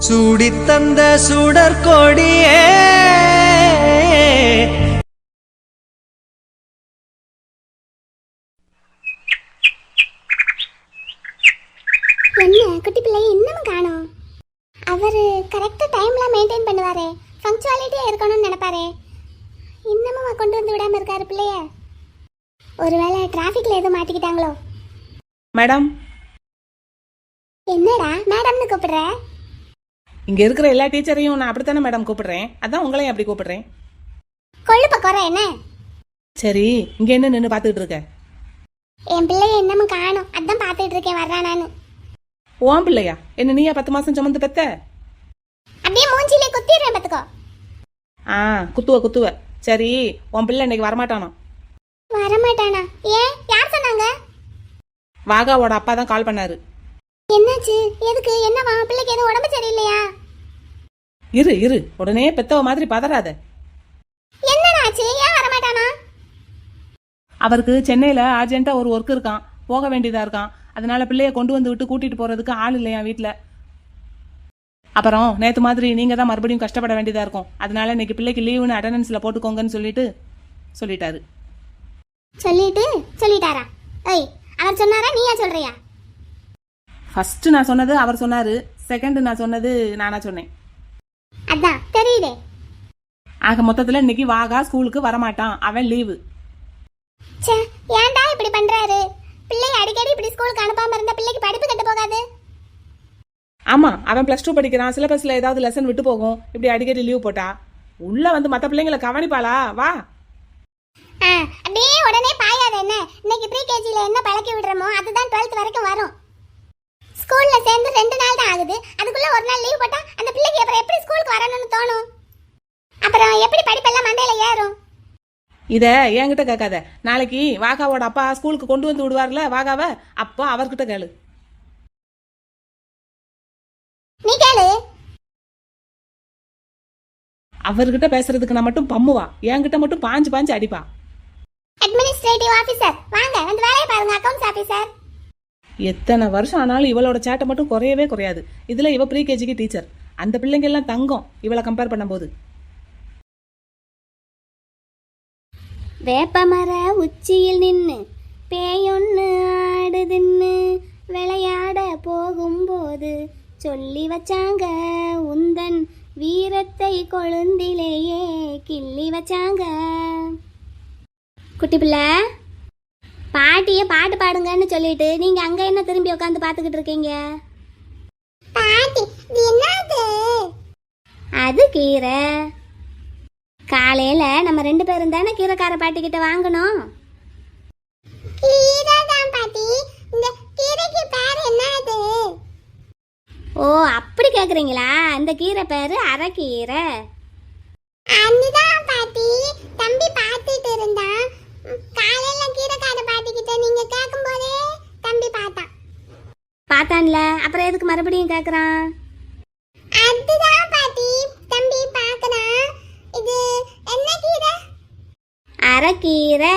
சூடித்தந்த சுடற்கொடியே என்ன குட்டி பிள்ளை இன்னமும் காணோம். அவர் கரெக்டாக டைம்லாம் மெயின்டைன் பண்ணுவாரே, பங்க்சுவாலிட்டியாக இருக்கணும்னு நினைப்பாரே, இன்னமும் கொண்டு வந்து விடாமல் இருக்காரு பிள்ளைய. ஒருவேளை டிராஃபிக்கில் எதுவும் மாட்டிக்கிட்டாங்களோ? மேடம், என்னடா மேடம்னு கூப்பிடுற? இங்க இருக்கிற எல்லா டீச்சரையும் நான் அப்படித்தானே மேடம் கூப்பிடுறேன், அதான் உங்களையும் அப்படி கூப்பிடுறேன். கொழுப்ப குறை என்ன? சரி, இங்க என்ன நின்று பார்த்துக்கிட்டு இருக்க? என் பிள்ளைய இன்னமும் காணோம், அதான் பார்த்துட்டு இருக்கேன் வர்றானான்னு. ஓம் பிள்ளையா? என்ன நீயா 10 மாசம் சுமந்து பெத்த? அப்படியே மூஞ்சிலே குத்திடுறேன் பார்த்துக்கோ. குத்துவ. சரி, உன் பிள்ளை இன்னைக்கு வரமாட்டானோ? வரமாட்டானா? ஏன், யார் சொன்னாங்க? வாகாவோட அப்பா தான் கால் பண்ணாரு. என்னாச்சு? எதுக்கு? என்னவா? பிள்ளைக்கு எதுவும் உடம்பு சரியில்லையா? இரு உடனே பெத்தவ மாதிரி பதறாத. என்னடா ஆச்சு? ஏன் வரமாட்டானா? அவருக்கு சென்னையில அர்ஜென்ட்டா ஒரு ஒர்க் இருக்கான், போக வேண்டியதா இருக்கான். அதனால பிள்ளைய கொண்டு வந்து விட்டு கூட்டிட்டு போறதுக்கு ஆள் இல்லையா வீட்டுல. அப்புறம் நேத்து மாதிரி நீங்க தான் மறுபடியும் கஷ்டப்பட வேண்டியதா இருக்கும். அதனால இன்னைக்கு பிள்ளைக்கு லீவுன்னு அட்டெண்டன்ஸ்ல போட்டுக்கோங்கன்னு சொல்லிட்டாரு. சொல்லிட்டாரா? ஏய், அவர் சொன்னாரா நீயா சொல்றியா? ஃபர்ஸ்ட் நான் சொன்னது அவர் சொன்னாரு, செகண்ட் நான் சொன்னது நானா சொன்னேன். அதான் தெரியுதே. ஆக மொத்தத்துல இன்னைக்கு வாகா ஸ்கூலுக்கு வரமாட்டான், அவன் லீவு. ச்சே, ஏன்டா இப்படி பண்றாரு? பிள்ளை அடிக்கடி இப்படி ஸ்கூலுக்கு அனுப்பாம இருந்தா பிள்ளைக்கு படிப்பு கெட்டு போகாது? ஆமா, அவன் +2 படிக்கிறான், சிலபஸ்ல ஏதாவது லெசன் விட்டு போகும். இப்படி அடிக்கடி லீவ் போட்டா உள்ள வந்து மத்த பிள்ளைங்களை கவனிப்பாளா? வா. அப்படியே உடனே பாயாத என்ன? இன்னைக்கு ப்ரீகேஜில என்ன பழக்கி விடுறோமோ அதுதான் 12th வரைக்கும் வரும். ஸ்கூல்ல சேர்ந்து 2 நாள் தான் ஆகுது, அதுக்குள்ள ஒரு நாள் லீவ் போட்டா அந்த பிள்ளைக்கு அப்புறம் எப்படி ஸ்கூலுக்கு வரணும்னு தோணும்? அப்புறம் எப்படி படிப்பெல்லாம் மண்டையில ஏறும்? இத என்கிட்ட கேட்காத. நாளைக்கு வாகாவோட அப்பா ஸ்கூலுக்கு கொண்டு வந்து விடுவார்ல வாகாவ, அப்போ அவர்கிட்ட கேளு. நீ கேளு. அவர்கிட்ட பேசுறதுக்கு நான் மட்டும் பம்முவா, என்கிட்ட மட்டும் பாஞ்சு அடிப்பா. அட்மினிஸ்ட்ரேட்டிவ் ஆபீசர் வாங்க, வந்து வேலையை பாருங்க. Accounts officer. எத்தனை வருஷம் ஆனாலும் இவளோட சேட்டை மட்டும் குறையவே குறையாது. இதுல இவ ப்ரீகேஜிக்கு டீச்சர், அந்த பிள்ளைங்க எல்லாம் தங்கம் இவளை கம்பேர் பண்ணும்போது. வேப்பமர உச்சியில் நின்னு பேயொன்னு ஆடுதுன்னு விளையாட போகும்போது சொல்லி வச்சாங்க உந்தன் வீரத்தை கொழுந்திலேயே கிள்ளி வச்சாங்க. குட்டி பிள்ளை, பாட்டிய பாட்டு பாடுங்கன்னு சொல்லிட்டு நீங்க அங்க என்ன திரும்பி உட்காந்து பாத்துக்கிட்டு இருக்கீங்க? பாட்டி என்னது? அது கீரை. காலையில நம்ம 2 பேரும் தானே கீரைக்கார பாட்டி கிட்ட வாங்கணும். கீரைதான் பாட்டி. இந்த கீரைக்கு பேர் என்னது? ஓ, அப்படி கேக்குறீங்களா? அந்த கீரை பேரு அரைக்கீரை. அதுதான் பாட்டி, தம்பி பார்த்துட்டு இருந்தான். காலையில கீரைக்கார பாட்டி கிட்ட நீங்க கேட்கும்போதே தம்பி பார்த்தான்ல, அப்புறம் எதுக்கு மறுபடியும் கேக்குறான்? அதுதான் பாட்டி, தம்பி பார்க்கறான். இது என்ன கீரை? அரைக்கீரை.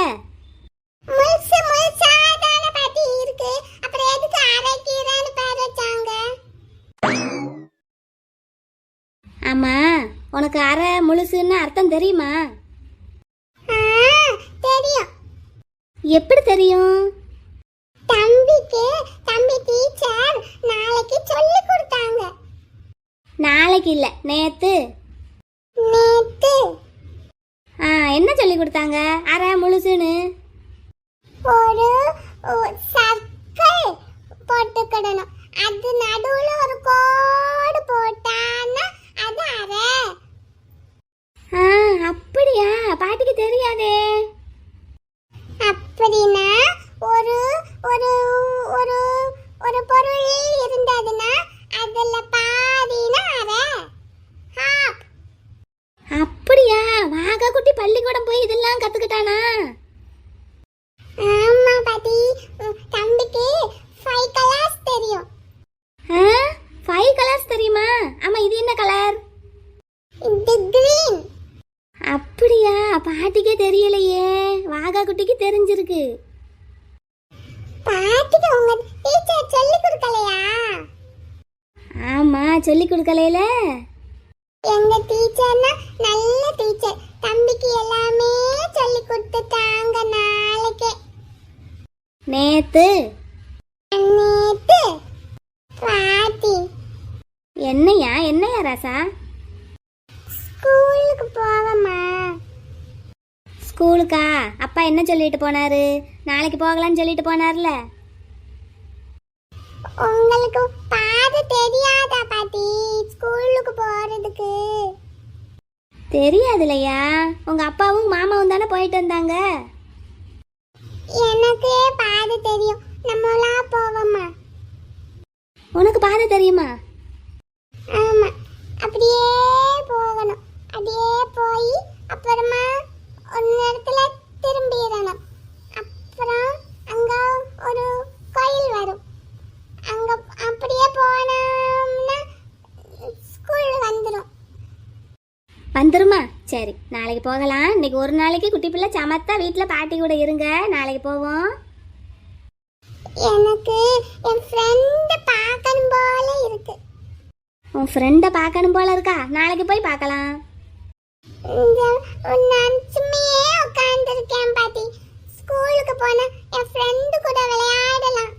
முழுசாதான பாட்டி இருக்கு, அப்புறம் எதுக்கு அரைக்கீரைன்னு பேர் வச்சாங்க? ஆமா, உனக்கு அரை முழுசுன்னு அர்த்தம் தெரியுமா? தெரியும். எப்படி தெரியும்? தம்பி டீச்சர் நாளைக்கு சொல்லி கொடுத்தாங்க. நாளைக்கு இல்ல, நேத்து. என்ன சொல்லி கொடுத்தாங்க? அரை முழுசுன்னு ஒரு சர்க்கிள் போட்டுக்கிடணும், அது நடுவுல ஒரு கோடு போட்டான்னா அது அரை. அப்படியா? பாட்டிக்கு தெரியாதே. அப்படின்னா ஒரு ஒரு ஒரு ஒரு பொருள் இருந்ததுன்னா அதுல பாதினா அரை. அப்படியா? வாகா குட்டி பள்ளிக்கூடம் போய் இதெல்லாம் கத்துக்கிட்டானா? ஆமா பாட்டி, தம்பிக்கு 5 கலர்ஸ் தெரியும். 5 கலர்ஸ் தெரியுமா? ஆமா, இது என்ன கலர்? இது கிரீன். அப்படியா? பாட்டிக்கே தெரியலையே, வாகா குட்டிக்கு தெரிஞ்சிருக்கு. பாட்டிக்கு உங்க டீச்சர் சொல்லி கொடுக்கலையா? ஆமா, சொல்லி கொடுக்கலையில? எங்க டீச்சர்னா நல்ல டீச்சர். தம்பிக்கு எல்லாமே சொல்லி கொடுத்துட்டாங்க. நாளைக்கே நேத்து பாட்டி என்னையா ராசா? ஸ்கூலுக்கு போவமா? ஸ்கூலுக்கா? அப்பா என்ன சொல்லிட்டு போனாரு? நாளைக்கு போகலான்னு சொல்லிட்டு போனார்ல. உங்களுக்கு பாதை தெரியாதா பாட்டி ஸ்கூலுக்கு போறதுக்கு? தெரியாதுலையா? உங்க அப்பாவும் மாமாவும் தானே போயிட்டு வந்தாங்க. எனக்கு பாதை தெரியும். நம்மளா போவோமா? உனக்கு பாதை தெரியுமா? ஆமா, அப்படியே போகணும். அப்படியே போய் அப்புறமா ஒரு நேரத்துல திரும்பிடணும். அப்புறம் அங்க ஒரு கோயில் வரும். அங்க அப்படியே போனோம்னா ஸ்கூல் வந்துருமா? சரி, நாளைக்கு போகலாம். இன்னைக்கு ஒரு நாளைக்கு குட்டி பிள்ளை சமத்தா வீட்டில் பாட்டி கூட இருங்க. நாளைக்கு போவோம். எனக்கு என் ஃப்ரெண்ட பார்க்கணும் போல இருக்கு. உன் ஃப்ரெண்ட பார்க்கணும் போல இருக்கா? நாளைக்கு போய் பார்க்கலாம். நான் சும்மையே உட்கார்ந்துருக்கேன் பாட்டி. ஸ்கூலுக்கு போனா என் ஃப்ரெண்டு கூட விளையாடலாம்.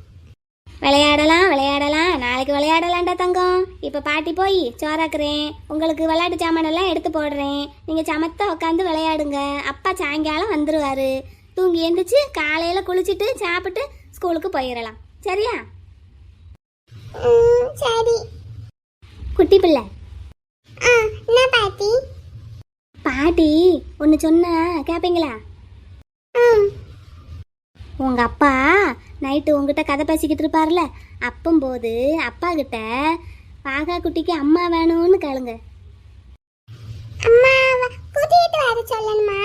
நாளைக்கு விளையாடலாம்டா தங்கம். இப்போ பாட்டி போய் சோறாக்குறேன். உங்களுக்கு விளையாட்டு சாமானெல்லாம் எடுத்து போடுறேன். நீங்கள் சமத்தா உட்காந்து விளையாடுங்க. அப்பா சாயங்காலம் வந்துடுவார். தூங்கி எழுந்திரிச்சு காலையில் குளிச்சுட்டு சாப்பிட்டு ஸ்கூலுக்கு போயிடலாம். சரியா? சரி குட்டி பிள்ளை. என்ன பாட்டி? பாட்டி ஒன்று சொன்னா கேட்பீங்களா? உங்கள் அப்பா நைட்டு உங்ககிட்ட கதை பேசிக்கிட்டு இருப்பார்ல, அப்பம்போது அப்பா கிட்ட பாகா குட்டிக்கு அம்மா வேணும்னு கேளுங்க. அம்மா கூட்டிட்டு வர சொல்லணுமா?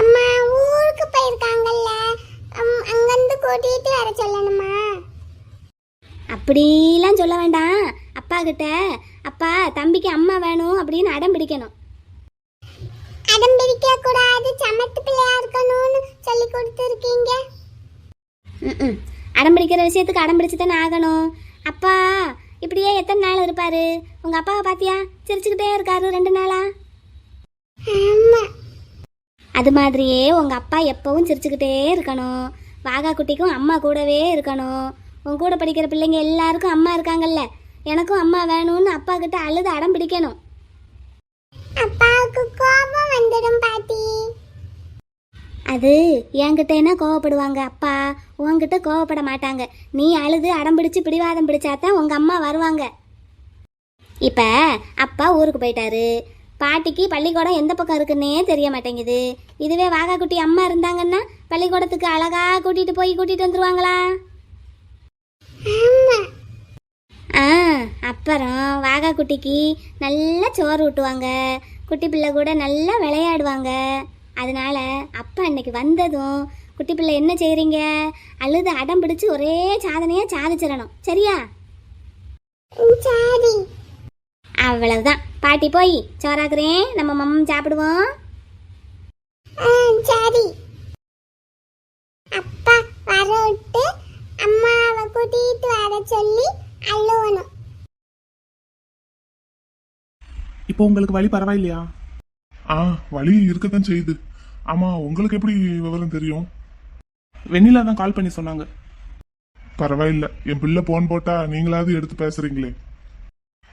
அம்மா ஊருக்கு போயிருக்காங்கல்ல, அங்கிருந்து கூட்டிட்டு வர சொல்லணுமா? அப்படிலாம் சொல்ல வேண்டாம். அப்பா கிட்ட அப்பா தம்பிக்கு அம்மா வேணும் அப்படின்னு அடம் பிடிக்கணும். அடம் பிடிக்க கூடாது, சமத்து பிள்ளையா இருக்கணும்னு சொல்லி கொடுத்துருக்கீங்க. அடம் பிடிக்கிற விஷயத்துக்கு அடம் பிடிச்சு தானே ஆகணும். அப்பா இப்படியே எத்தனை நாள் இருப்பாரு? உங்க அப்பாவை பாத்தியா? சிரிச்சுக்கிட்டே இருக்காரு 2 நாளா. அது மாதிரியே உங்க அப்பா எப்பவும் சிரிச்சுக்கிட்டே இருக்கணும். வாகா குட்டிக்கும் அம்மா கூடவே இருக்கணும். உன் கூட படிக்கிற பிள்ளைங்க எல்லாருக்கும் அம்மா இருக்காங்கல்ல, எனக்கும் அம்மா வேணும்னு அப்பா கிட்ட அழுது அடம் பிடிக்கணும். அப்பாவுக்கு கோபம் வந்துடும் பாட்டி. அது என்கிட்ட என்ன கோவப்படுவாங்க? அப்பா உன்கிட்ட கோவப்பட மாட்டாங்க. நீ அழுது அடம் பிடிச்சு பிடிவாதம் பிடிச்சாதான் உங்க அம்மா வருவாங்க. இப்ப அப்பா ஊருக்கு போயிட்டாரு. பாட்டிக்கு பள்ளிக்கூடம் எந்த பக்கம் இருக்குன்னே தெரிய மாட்டேங்குது. இதுவே வாகா குட்டி அம்மா இருந்தாங்கன்னா பள்ளிக்கூடத்துக்கு அழகா கூட்டிட்டு வந்துருவாங்களா? அப்புறம் வாகா குட்டிக்கு நல்லா சோறு ஊட்டுவாங்க. குட்டி பிள்ளை கூட நல்லா விளையாடுவாங்க. அதனால அப்பா இன்னைக்கு வந்ததும் குட்டி பிள்ளை என்ன செய்றீங்க? அழுது அடம் பிடிச்சு ஒரே சாதனையா சாதிச்சிடணும். சரியா? சரி. அவ்வளவுதான். பாட்டி போய் சோறாக்குறேன். நம்ம மம்மம் சாப்பிடுவோம். சரி. அப்பா வரவிட்டு அம்மாவை கூட்டிட்டு வர சொல்லி அழுவணும். இப்போ உங்களுக்கு வலி பரவாயில்லையா? வலி இருக்கத்தான் செய்யுது. ஆமா, உங்களுக்கு எப்படி விவரம் தெரியும்? வெண்ணிலா தான் கால் பண்ணி சொன்னாங்க. பரவாயில்ல, என் பிள்ளை போன் போட்டா நீங்களாவது எடுத்து பேசுறீங்களே.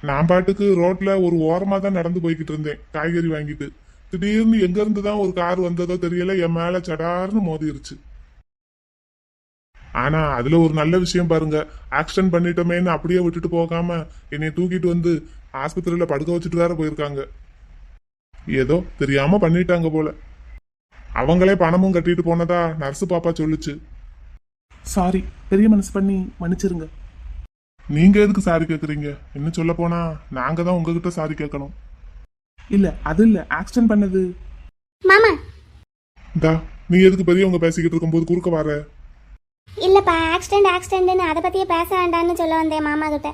நான் பாட்டுக்கு ரோட்ல ஒரு ஓரமா தான் நடந்து போய்கிட்டு இருந்தேன் காய்கறி வாங்கிட்டு. திடீர்னு எங்க இருந்து தான் ஒரு கார் வந்ததோ தெரியல, என் மேல சடார்னு மோதிருச்சு. ஆனா அதுல ஒரு நல்ல விஷயம் பாருங்க, ஆக்சிடென்ட் பண்ணிட்டோமேன்னு அப்படியே விட்டுட்டு போகாம என்னை தூக்கிட்டு வந்து ஆஸ்பத்திரியில படுக்க வச்சுட்டு வேற போயிருக்காங்க. ஏதோ தெரியாம பண்ணிட்டாங்க போல. அவங்களே பணமும் கட்டிட்டு போனதா நர்ஸ் பாப்பா சொல்லுச்சு. சாரி, பெரிய மனசு பண்ணி மன்னிச்சிருங்க. நீங்க எதுக்கு சாரி கேக்குறீங்க? என்ன சொல்ல போனா நாங்க தான் உங்ககிட்ட சாரி கேட்கணும். இல்ல அது இல்ல, ஆக்சிடென்ட் பண்ணது. மாமா இந்தா, நீ எதுக்கு பெரியவங்க பேசிக்கிட்டு இருக்கும்போது குறுக்க வர? இல்லப்பா, ஆக்சிடென்ட்னு அதை பத்தியே பேச வேண்டாம்னு சொல்ல வந்தேன் மாமா கிட்ட.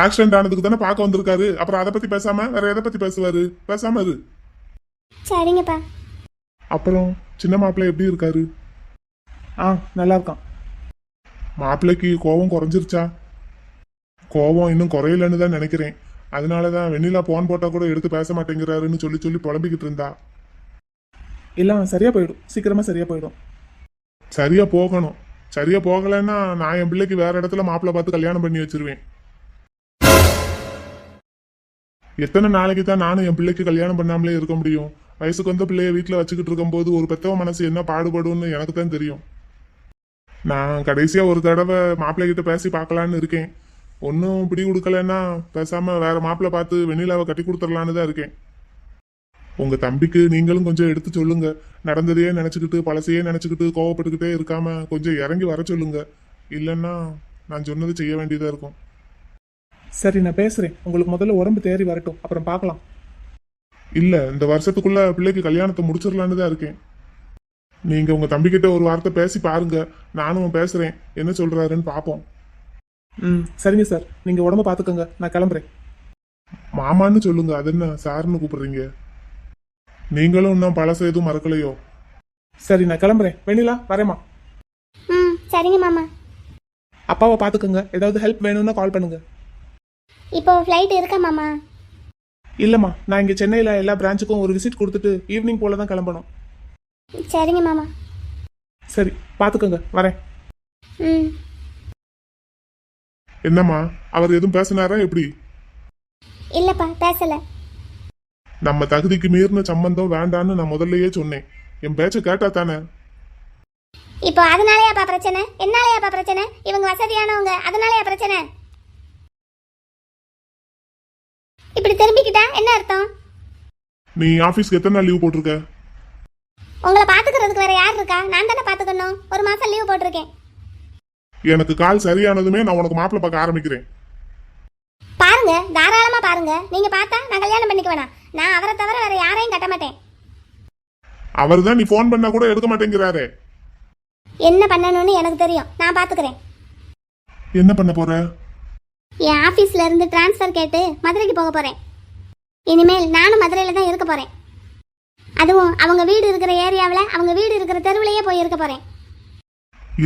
ஆக்சிடென்ட் ஆனதுக்கு தானே பார்க்க வந்திருக்காரு, அப்புறம் அதை பத்தி பேசாம வேற எதை பத்தி பேசுவாரு? பேசாம இரு. சரிங்கப்பா. அப்புறம் சின்ன மாப்பிள்ளை எப்படி இருக்காரு? நல்லா இருக்கான். மாப்பிள்ளைக்கு கோபம் குறைஞ்சிருச்சா? கோபம் இன்னும் குறையலன்னு தான் நினைக்கிறேன். அதனாலதான் வெண்ணிலா போன் போட்டா கூட எடுத்து பேச மாட்டேங்கிறாருன்னு சொல்லி சொல்லி புலம்பிக்கிட்டு இருந்தா. எல்லாம் சரியா போயிடும், சீக்கிரமா சரியா போயிடும். சரியா போகணும். சரியா போகலைன்னா நான் என் பிள்ளைக்கு வேற இடத்துல மாப்பிள்ளை பார்த்து கல்யாணம் பண்ணி வச்சிருவேன். எத்தனை நாளைக்கு தான் நானும் என் பிள்ளைக்கு கல்யாணம் பண்ணாமலே இருக்க முடியும்? வயசுக்கு வந்த பிள்ளைய வீட்டுல வச்சுக்கிட்டு இருக்கும்போது ஒரு பெத்தவ மனசு என்ன பாடுபடும்னு எனக்கு தான் தெரியும். நான் கடைசியா ஒரு தடவை மாப்பிள்ளை கிட்ட பேசி பார்க்கலான்னு இருக்கேன். ஒன்னும் பிடி கொடுக்கலன்னா பேசாம வேற மாப்பிள்ளை பார்த்து வெண்ணிலாவை கட்டி கொடுத்துடலான்னு தான் இருக்கேன். உங்க தம்பிக்கு நீங்களும் கொஞ்சம் எடுத்து சொல்லுங்க. நடந்ததையே நினைச்சுக்கிட்டு பழசையே நினைச்சுக்கிட்டு கோவப்பட்டுக்கிட்டே இருக்காம கொஞ்சம் இறங்கி வர சொல்லுங்க. இல்லைன்னா நான் சொன்னது செய்ய வேண்டியதா இருக்கும். சரி, நான் பேசுறேன். உங்களுக்கு முதல்ல உடம்பு தேறி வரட்டும், அப்புறம் பார்க்கலாம். இல்ல, இந்த வருஷத்துக்குள்ள பிள்ளைக்கு கல்யாணத்தை முடிச்சிடலான்னு தான் இருக்கேன். நீங்க உங்க தம்பிக்கிட்ட ஒரு வார்த்தை பேசி பாருங்க. நானும் பேசுறேன், என்ன சொல்றாருன்னு பாப்போம். சரிங்க சார், நீங்க உடம்ப பாத்துக்கோங்க, நான் கிளம்புறேன். மாமான்னு சொல்லுங்க, அது என்ன சார்னு கூப்பிடுறீங்க? நீங்களும் இன்னும் பழச எதுவும் மறக்கலையோ? சரி, நான் கிளம்புறேன். வெண்ணிலா, வரேம்மா. ம் சரிங்க மாமா. அப்பாவை பாத்துக்கோங்க. ஏதாவது ஹெல்ப் வேணும்னா கால் பண்ணுங்க. இப்போ ஃப்ளைட் இருக்கா மாமா? இல்லம்மா, நான் இங்க சென்னையில எல்லா பிரான்ச்சுக்கும் ஒரு விசிட் கொடுத்துட்டு ஈவினிங் போல தான் கிளம்பணும். சரிங்க மாமா. சரி, பாத்துக்கோங்க, வரேன். ம் என்னம்மா, அவர் எதுவும் பேசினாரா எப்படி? இல்லப்பா, பேசல. நம்ம தகுதிக்கு மீறின சம்பந்தம் வேண்டான்னு நான் முதல்லயே சொன்னேன். என் பேச்ச கேட்டா தானே. இப்போ அதனாலயாப்பா பிரச்சனை? என்னாலயாப்பா பிரச்சனை? இவங்க வசதியானவங்க, அதனாலயா பிரச்சனை? இப்படி திரும்பிக்கிட்டா என்ன அர்த்தம்? நீ ஆபீஸ்க்கு எத்தனை நாள் லீவ் போட்டிருக்க? உங்களை பாத்துக்கிறதுக்கு வேற யார் இருக்கா? நான் தானே பாத்துக்கணும். ஒரு மாசம் லீவ் போட்டிருக்கேன். எனக்கு கால் சரியானதுமே நான் உனக்கு மாப்பிள்ளை பார்க்க ஆரம்பிக்கிறேன். பாருங்க, தாராளமா பாருங்க. நீங்க பார்த்தா நான் கல்யாணம் பண்ணிக்க வேணாம். நான் அவரை தவிர வேற யாரையும் கட்ட மாட்டேன். அவர் தான் நீ போன் பண்ணா கூட எடுக்க மாட்டேங்கிறாரு. என்ன பண்ணணும்னு எனக்கு தெரியும், நான் பாத்துக்கிறேன். என்ன பண்ண போற? என் ஆபீஸ்ல இருந்து டிரான்ஸ்ஃபர் கேட்டு மதுரைக்கு போக போறேன். இனிமேல் நானும் மதுரையில தான் இருக்க போறேன். அதுவும் அவங்க வீடு இருக்கிற ஏரியாவில், அவங்க வீடு இருக்கிற தெருவிலேயே போய் இருக்க போறேன்.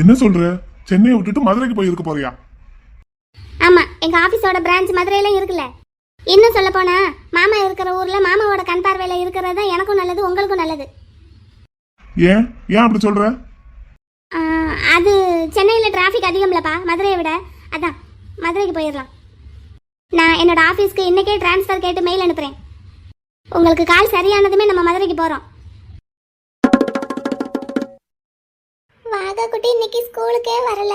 என்ன சொல்ற? சென்னையை விட்டுட்டு மதுரைக்கு போய் இருக்க போறியா? ஆமா, எங்க ஆபீஸோட பிரான்ச் மதுரையில இருக்குல்ல. இன்னும் சொல்ல போனா மாமா இருக்கிற ஊர்ல மாமாவோட கண் பார்வையில இருக்கிறது தான் எனக்கும் நல்லது, உங்களுக்கும் நல்லது. ஏன் ஏன் அப்படி சொல்ற? அது சென்னையில டிராஃபிக் அதிகம்லப்பா மதுரையை விட. அதான் மதுரைக்கு போயிடலாம். நான் என்னோட ஆபீஸ்க்கு இன்னைக்கே டிரான்ஸ்ஃபர் கேட்டு மெயில் அனுப்புறேன். உங்களுக்கு கால் சரியானதுமே நம்ம மதுரைக்கு போறோம். வாகா குட்டி இன்னைக்கு ஸ்கூலுக்கே வரல.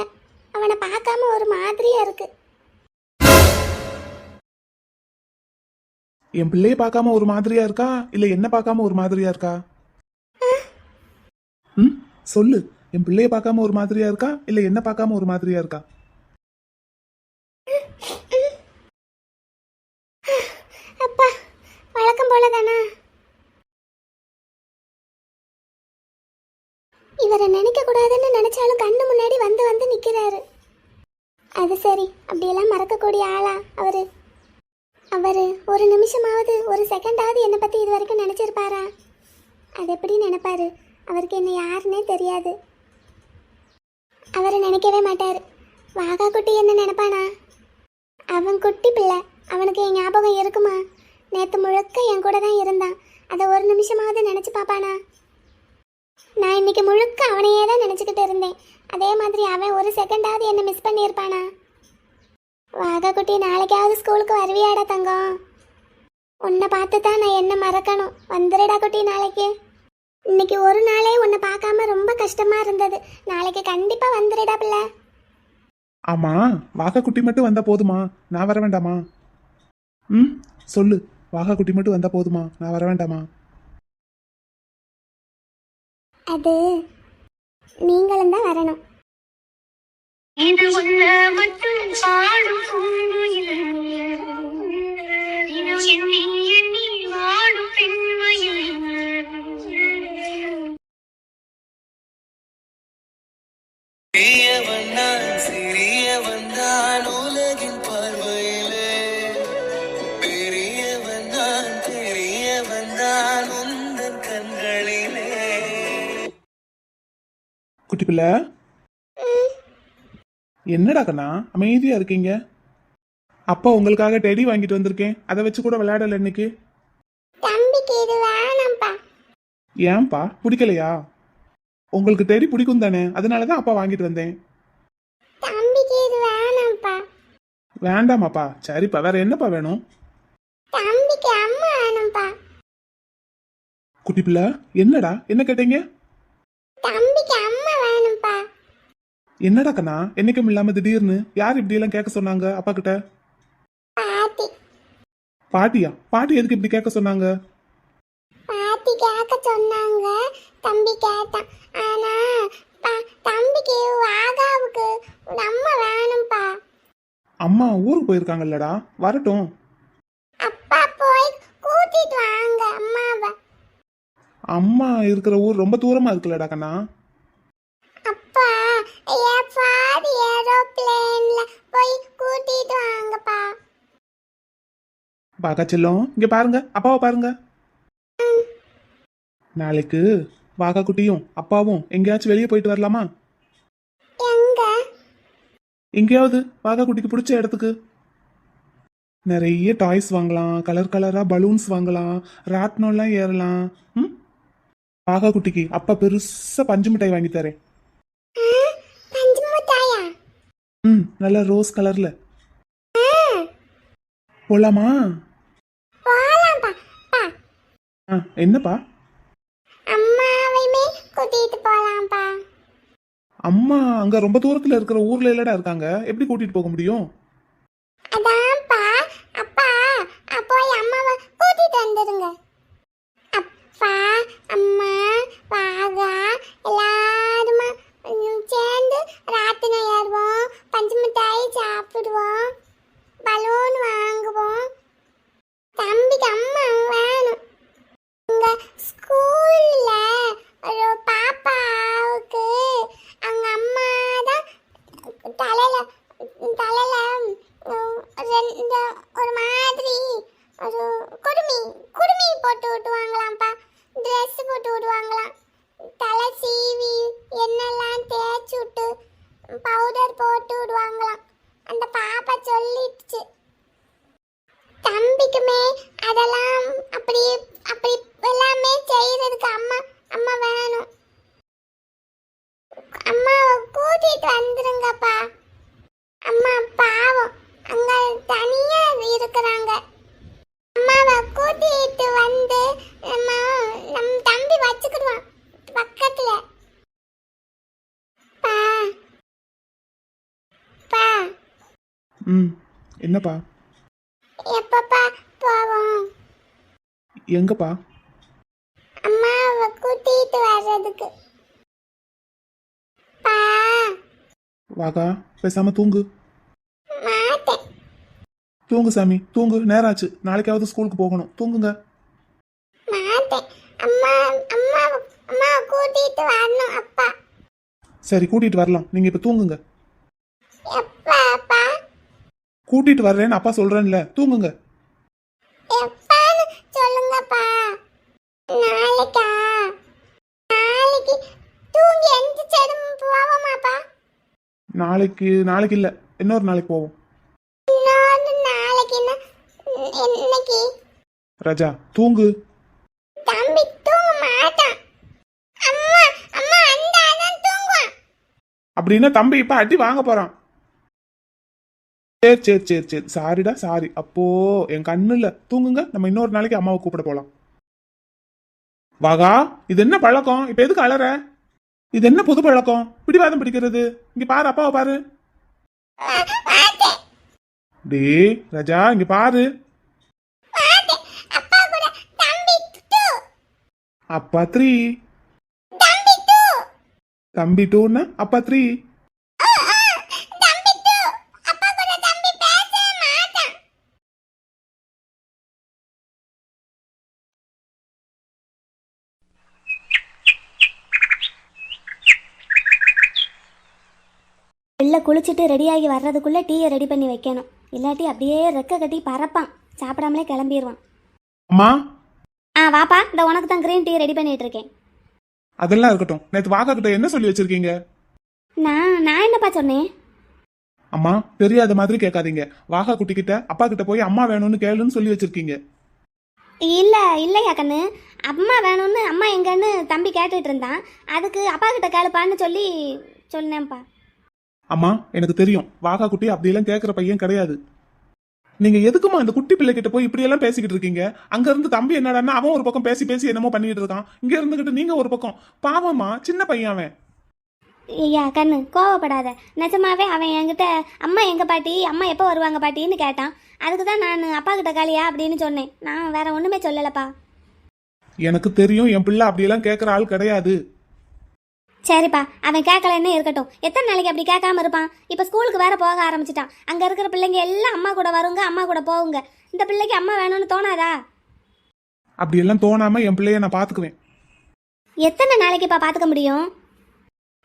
அவனை பார்க்காம ஒரு மாதிரியா இருக்கு. என் பிள்ளைய பார்க்காம ஒரு மாதிரியா இருக்கா, இல்ல என்ன பார்க்காம ஒரு மாதிரியா இருக்கா? சொல்லு, என் பிள்ளைய பார்க்காம ஒரு மாதிரியா இருக்கா, இல்ல என்ன பார்க்காம ஒரு மாதிரியா இருக்கா? அப்பா, வழக்கம் போல தானா? இவரை நினைக்க கூடாதுன்னு நினைச்சாலும் கண்ணு முன்னாடி வந்து வந்து நிக்கிறாரு. அது சரி, அப்படியெல்லாம் மறக்கக்கூடிய ஆளா அவரு? அவரு ஒரு நிமிஷமாவது, ஒரு செகண்டாவது என்னை பத்தி இது வரைக்கும் நினைச்சிருப்பாரா? அது எப்படி நினைப்பாரு? அவருக்கு என்ன யாருன்னே தெரியாது. அவரை நினைக்கவே மாட்டாரு. வாகா குட்டி என்ன நினைப்பானா? அவன் குட்டி பிள்ளை, அவனுக்கு என் ஞாபகம் இருக்குமா? நேற்று முழுக்க என் கூட தான் இருந்தான். அதை ஒரு நிமிஷமாவது நினைச்சு பாப்பானா? நான் இன்னைக்கு முழுக்க அவனையே தான் நினைச்சுக்கிட்டு இருந்தேன். அதே மாதிரி அவன் ஒரு செகண்டாவது என்ன மிஸ் பண்ணியிருப்பானா? வாகா குட்டி, நாளைக்காவது ஸ்கூலுக்கு வருவியாடா தங்கம்? உன்னை பார்த்து தான் நான் என்ன மறக்கணும். வந்துடுடா குட்டி நாளைக்கு. இன்னைக்கு ஒரு நாளே உன்னை பார்க்காம ரொம்ப கஷ்டமா இருந்தது. நாளைக்கு கண்டிப்பா வந்துடுடா பிள்ளை. ஆமா, வாகா குட்டி மட்டும் வந்தா போதுமா? நான் வர வேண்டாமா? சொல்லு, வாகா குட்டி மட்டும் வந்தா போதுமா? நான் வர வேண்டாமா? அது நீங்களும் தான் வரணும். இது ஒன்ன மட்டும் பாடும் பூங்குயில், இது எண்ணி எண்ணி வாடும் பெண்மையில். பெரியவன் நான் சிறியவன் தான் உலகின் பார்வையிலே, பெரியவன் நான் பெரியவன் தான் உந்தன் கண்களிலே. குட்டி பிள்ளை, என்னடா கண்ணா அமைதியா இருக்கீங்க? அப்பா உங்களுக்காக டெடி வாங்கிட்டு வந்திருக்கேன், அதை வச்சு கூட விளையாடல இன்னைக்கு. தம்பிக்கு இது வேணாம்ப்பா. ஏன்பா பிடிக்கலையா? உங்களுக்கு டெடி பிடிக்கும் தானே, அதனாலதான் அப்பா வாங்கிட்டு வந்தேன். தம்பிக்கு இது வேணாம்ப்பா. வேண்டாமாப்பா? சரிப்பா, வேற என்னப்பா வேணும்? தம்பிக்கு அம்மா வேணும்ப்பா. குட்டி பிள்ளை, என்னடா என்ன கேட்டீங்க? தம்பிக்கு அம்மா வேணும்ப்பா. என்னடா கண்ணா, என்னைக்கும் இல்லாம திடீர்னு யார் இப்படி எல்லாம் கேட்க சொன்னாங்க அப்பா கிட்ட? பாட்டி பாட்டியா? பாட்டி எதுக்கு இப்படி கேட்க சொன்னாங்க? பாட்டி கேட்க சொன்னாங்க. தம்பி கேட்டான். ஆனா தம்பிக்கு ஆகாவுக்கு ஒரு அம்மா வேணும்ப்பா. அம்மா ஊருக்கு போயிருக்காங்கல்லடா, வரட்டும். அப்பா போய் கூட்டிட்டு வாங்க அம்மாவை. அம்மா இருக்கிற ஊர் ரொம்ப தூரமா இருக்குல்லடா கண்ணா. அப்பா எப்பாடி ஏரோப்ளேன்ல போய் கூட்டிட்டு வாங்கப்பா. பாக்கா செல்லம், இங்க பாருங்க, அப்பாவை பாருங்க. நாளைக்கு வாகா குட்டியும் அப்பாவும் எங்கேயாச்சும் வெளியே போயிட்டு வரலாமா? எங்க? எங்கேயாவது வாகா குட்டிக்கு பிடிச்ச இடத்துக்கு. நிறைய டாய்ஸ் வாங்கலாம், கலர் கலரா பலூன்ஸ் வாங்கலாம், ராட்னம்லாம் ஏறலாம். ம், வாகா குட்டிக்கு அப்பா பெருசா பஞ்சு மிட்டாய் வாங்கி தரேன். பஞ்சு மிட்டாயா? ம், நல்ல ரோஸ் கலர்ல. போலாமா? போலாம்ப்பா. பா என்னப்பா? அம்மாவையுமே கூட்டிட்டு போலாம்ப்பா. அம்மா அங்க ரொம்ப தூரத்துல இருக்கிற ஊர்ல இல்லடா இருக்காங்க, எப்படி கூட்டிட்டு போக முடியும்? அதான்ப்பா. அப்பா போய் அம்மாவை கூட்டிட்டு வந்துருங்க. அப்பா அம்மா வாகா எல்லாருமா சேர்ந்து ராட்டின ஏறுவோம், பஞ்சு மிட்டாய் சாப்பிடுவோம், பலூன் வாங்குவோம். தம்பிக்கு அம்மா வேணும். உங்க ஸ்கூல்ல ஒரு பாப்பாவுக்கு அவங்க அம்மா தான் தலையில ரெண்டு ஒரு மாதிரி ஒரு குடுமி போட்டு விட்டுவாங்களாம்ப்பா. ட்ரெஸ் போட்டு விடுவாங்களாம். தலை சீவி எண்ணெல்லாம் தேய்ச்சி விட்டு பவுடர் போட்டு விடுவாங்களாம். அந்த பாப்பா சொல்லிடுச்சு. தம்பிக்குமே அதெல்லாம் அப்படி அப்படி எல்லாமே செய்யறதுக்கு அம்மா வேணும். அம்மாவை கூட்டிட்டு வந்துருங்கப்பா. அம்மா பாவம் அங்க தனியா இருக்கிறாங்க. அம்மாவை கூட்டிட்டு வந்து நம் தம்பி வச்சுக்கிடுவான் பக்கத்துல. பா பா ம், என்னப்பா? எப்பப்பா போவோம்? எங்கப்பா? அம்மாவை கூட்டிட்டு வர்றதுக்கு. பா வாகா, பேசாம தூங்கு. மாட்டேன். தூங்கு சாமி, தூங்கு, நேராச்சு, நாளைக்காவது ஸ்கூலுக்கு போகணும், தூங்குங்க. மாட்டேன். அம்மாவை கூட்டிட்டு வரணும் அப்பா. சரி, கூட்டிட்டு வரலாம், நீங்க இப்ப தூங்குங்க. எப்பாப்பா? கூட்டிட்டு வர்றேன்னு அப்பா சொல்றேன்ல, தூங்குங்க. எப்பான்னு சொல்லுங்கப்பா. நாளைக்கா? நாளைக்கு தூங்கி எந்திரிச்சதும் போவோமாப்பா? நாளைக்கு இல்ல, இன்னொரு நாளைக்கு போவோம். இன்னொரு நாளைக்குன்னா என்னைக்கு? ராஜா, தூங்கு. தம்பி தூங்க மாட்டான். அம்மா வந்தாதான் தூங்குவான். அப்படின்னா தம்பி இப்ப அடி வாங்க போறான். சரி, சாரிடா, சாரி. அப்போ என் கண்ணுல தூங்குங்க, நம்ம இன்னொரு நாளைக்கு அம்மாவை கூப்பிட போலாம். வாகா, இது என்ன பழக்கம்? இப்ப எதுக்கு அலற? இது என்ன புது பழக்கம்? பிடிவாதம் பிடிக்கிறது? இங்க பாரு, அப்பாவை பாரு. டே ராஜா, இங்க பாரு. அப்பா கூட தம்பி டூ. அப்பா 3. தம்பி டூ. தம்பி 2ன்னா அப்பா 3. தம்பி டூ. அப்பா கூட தம்பி பேசவே மாட்டான். பிள்ளை குளிச்சுட்டு ரெடியாகி வர்றதுக்குள்ளே டீயை ரெடி பண்ணி வைக்கணும். இல்லாட்டி அப்படியே ரெக்க கட்டி பறப்பான், சாப்பிடாமலே கிளம்பிடுவான். அம்மா, வாப்பா, இந்த உனக்கு தான் க்ரீன் டீ ரெடி பண்ணிட்டு இருக்கேன். அதெல்லாம் இருக்கட்டும், நேத்து வாகா கிட்ட என்ன சொல்லி வச்சிருக்கீங்க? நான் என்னப்பா சொன்னேன்? அம்மா தெரியாத மாதிரி கேட்காதீங்க. வாகா குட்டி கிட்ட அப்பா கிட்ட போய் அம்மா வேணும்னு கேளுன்னு சொல்லி வச்சிருக்கீங்க. இல்லையா கண்ணு, அம்மா வேணும்னு அம்மா எங்கன்னு தம்பி கேட்டுட்டு இருந்தான். அதுக்கு அப்பா கிட்ட கேளுப்பான்னு சொன்னேன்ப்பா. அம்மா எனக்கு தெரியும், வாகா குட்டி அப்படியெல்லாம் கேட்கிற பையன் கிடையாது. நீங்க எதுக்குமா அந்த குட்டி பிள்ளை கிட்ட போய் இப்படி எல்லாம் பேசிக்கிட்டு இருக்கீங்க? அங்க இருந்து தம்பி என்னடான்னா அவன் ஒரு பக்கம் பேசி பேசி என்னமோ பண்ணிட்டு இருக்கான், இங்க இருந்துகிட்டு நீங்க ஒரு பக்கம். பாவமா, சின்ன பையன் அவன். ஐயா கண்ணு கோவப்படாத. நிஜமாவே அவன் என்கிட்ட அம்மா எங்க பாட்டி, அம்மா எப்போ வருவாங்க பாட்டின்னு கேட்டான். அதுக்கு தான் நான் அப்பா கிட்ட காலியா அப்படின்னு சொன்னேன். நான் வேற ஒண்ணுமே சொல்லலப்பா. எனக்கு தெரியும் என் பிள்ளை அப்படியெல்லாம் கேட்கிற ஆள் கிடையாது. சரிப்பா, அவன் கேட்கலன்னு இருக்கட்டும். எத்தனை நாளைக்கு அப்படி கேட்காம இருப்பான்? இப்போ ஸ்கூலுக்கு வேற போக ஆரம்பிச்சிட்டான். அங்க இருக்கிற பிள்ளைங்க எல்லாம் அம்மா கூட வருங்க, அம்மா கூட போகுங்க. இந்த பிள்ளைக்கு அம்மா வேணும்னு தோணாதா? அப்படியெல்லாம் தோணாம என் பிள்ளைய நான் பாத்துக்குவேன். எத்தனை நாளைக்குப்பா பாத்துக்க முடியும்?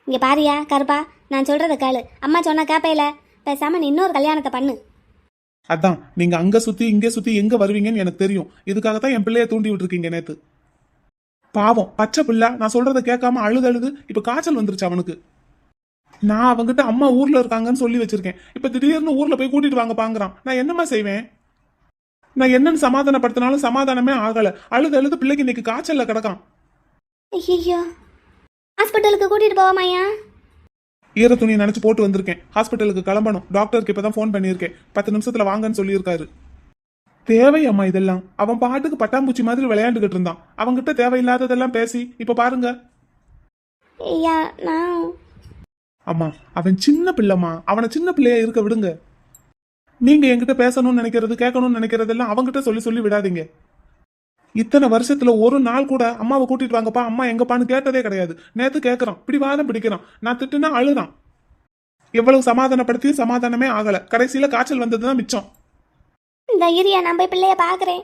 இங்க பாரியா கருப்பா, நான் சொல்றத கேளு. அம்மா சொன்னா கேப்பையில பேசாம நீ இன்னொரு கல்யாணத்தை பண்ணு. அதான் நீங்க அங்க சுத்தி இங்க சுத்தி எங்க வருவீங்கன்னு எனக்கு தெரியும். இதுக்காகத்தான் என் பிள்ளைய தூண்டி விட்டுருக்கீங்க நேத்து. பாவம் பச்சை பிள்ளை, நான் சொல்றத கேட்காம அழுது இப்ப காய்ச்சல் வந்துருச்சு அவனுக்கு. நான் அவங்கிட்ட அம்மா ஊர்ல இருக்காங்கன்னு சொல்லி வச்சிருக்கேன். இப்ப திடீர்னு ஊர்ல போய் கூட்டிட்டு வாங்க பாங்குறான். நான் என்னமா செய்வேன்? நான் என்னன்னு சமாதானப்படுத்தினாலும் சமாதானமே ஆகல. அழுது பிள்ளைக்கு இன்னைக்கு காய்ச்சல்ல கிடக்கான். ஐயோ, ஹாஸ்பிட்டலுக்கு கூட்டிட்டு போவாமையா? ஈர துணியை நினைச்சு போட்டு வந்திருக்கேன். ஹாஸ்பிட்டலுக்கு கிளம்பணும். டாக்டருக்கு இப்பதான் ஃபோன் பண்ணியிருக்கேன். 10 நிமிஷத்துல வாங்கன்னு சொல்லியிருக்காரு. தேவையம்மா இதெல்லாம்? அவன் பாட்டுக்கு பட்டாம்பூச்சி மாதிரி விளையாண்டுகிட்டு இருந்தான். அவங்கிட்ட தேவையில்லாததெல்லாம் பேசி இப்ப பாருங்க. ஐயா நான் அம்மா அவன் சின்ன பிள்ளைமா, அவனை சின்ன பிள்ளையா இருக்க விடுங்க. நீங்க என்கிட்ட பேசணும்னு நினைக்கிறது கேட்கணும்னு நினைக்கிறதெல்லாம் அவங்கிட்ட சொல்லி சொல்லி விடாதீங்க. இத்தனை வருஷத்துல ஒரு நாள் கூட அம்மாவை கூட்டிட்டு வாங்கப்பா, அம்மா எங்கப்பான்னு கேட்டதே கிடையாது. நேத்து கேட்கறான், பிடிவாதம் பிடிக்கிறான். நான் திட்டுனா அழுறான். எவ்வளவு சமாதானப்படுத்தியும் சமாதானமே ஆகல. கடைசியில காய்ச்சல் வந்ததுதான் மிச்சம். இந்த இரியா நான் போய் பிள்ளைய பாக்குறேன்.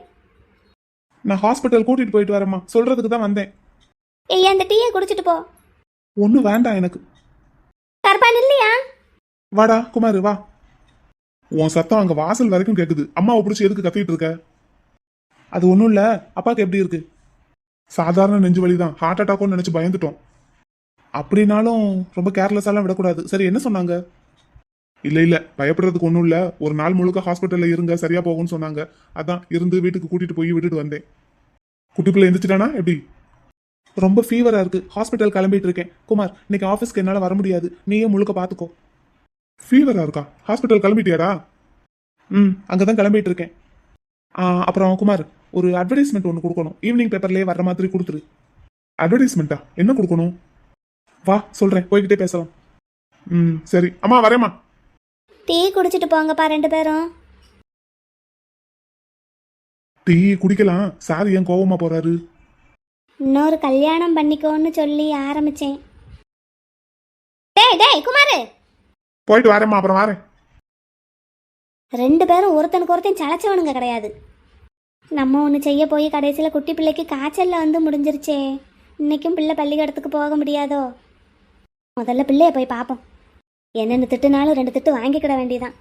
நான் ஹாஸ்பிட்டல் கூட்டிட்டு போயிட்டு வரேம்மா, சொல்றதுக்கு தான் வந்தேன். ஐயா இந்த டீயை குடிச்சிட்டு போ. ஒன்னும் வேண்டாம் எனக்கு. கருப்பான் இல்லையா? வாடா குமாரு வா. உன் சத்தம் அங்க வாசல் வரைக்கும் கேக்குது. அம்மாவை பிடிச்சி எதுக்கு கத்திட்டு இருக்க? அது ஒன்றும் இல்லை. அப்பாவுக்கு எப்படி இருக்கு? சாதாரண நெஞ்சு வலி தான், ஹார்ட் அட்டாக்னு நினச்சி பயந்துட்டோம். அப்படின்னாலும் ரொம்ப கேர்லெஸ்ஸாலாம் விடக்கூடாது. சரி என்ன சொன்னாங்க? இல்லை பயப்படுறதுக்கு ஒன்றும் இல்லை. ஒரு நாள் முழுக்க ஹாஸ்பிட்டலில் இருங்க சரியா போகும்னு சொன்னாங்க. அதான் இருந்து வீட்டுக்கு கூட்டிட்டு போய் விட்டுட்டு வந்தேன். குட்டி பிள்ளை எந்திரிச்சிட்டானா எப்படி? ரொம்ப ஃபீவரா இருக்கு. ஹாஸ்பிட்டல் கிளம்பிட்டு இருக்கேன். குமார் இன்னைக்கு ஆஃபீஸ்க்கு என்னால் வர முடியாது, நீயே முழுக்க பார்த்துக்கோ. ஃபீவரா இருக்கா? ஹாஸ்பிட்டல் கிளம்பிட்டியாடா? அங்கதான் கிளம்பிட்டு இருக்கேன். அப்புறம் குமார் ஒரு அட்வர்டைஸ்மெண்ட் ஒன்று கொடுக்கணும். ஈவினிங் பேப்பர்லேயே வர்ற மாதிரி கொடுத்துரு. அட்வர்டைஸ்மெண்ட்டா? என்ன கொடுக்கணும்? வா சொல்றேன், போய்கிட்டே பேசலாம். சரி அம்மா வரேம்மா. டீ குடிச்சிட்டு போங்கப்பா ரெண்டு பேரும். டீ குடிக்கலாம். சார் ஏன் கோவமா போறாரு? இன்னொரு கல்யாணம் பண்ணிக்கோன்னு சொல்லி ஆரம்பிச்சேன். டேய் குமாரு, போயிட்டு வரேம்மா, அப்புறம் வரேன். ரெண்டு பேரும் ஒருத்தனுக்கு ஒருத்தன் சளைச்சவனுங்க கிடையாது. நம்ம ஒன்று செய்ய போய் கடைசியில் குட்டி பிள்ளைக்கு காய்ச்சலில் வந்து முடிஞ்சிருச்சே. இன்னைக்கும் பிள்ளை பள்ளிக்கூடத்துக்கு போக முடியாதோ? முதல்ல பிள்ளைய போய் பார்ப்போம். என்னென்னு திட்டுனாலும் 2 திட்டு வாங்கிக்கிட வேண்டியதான்.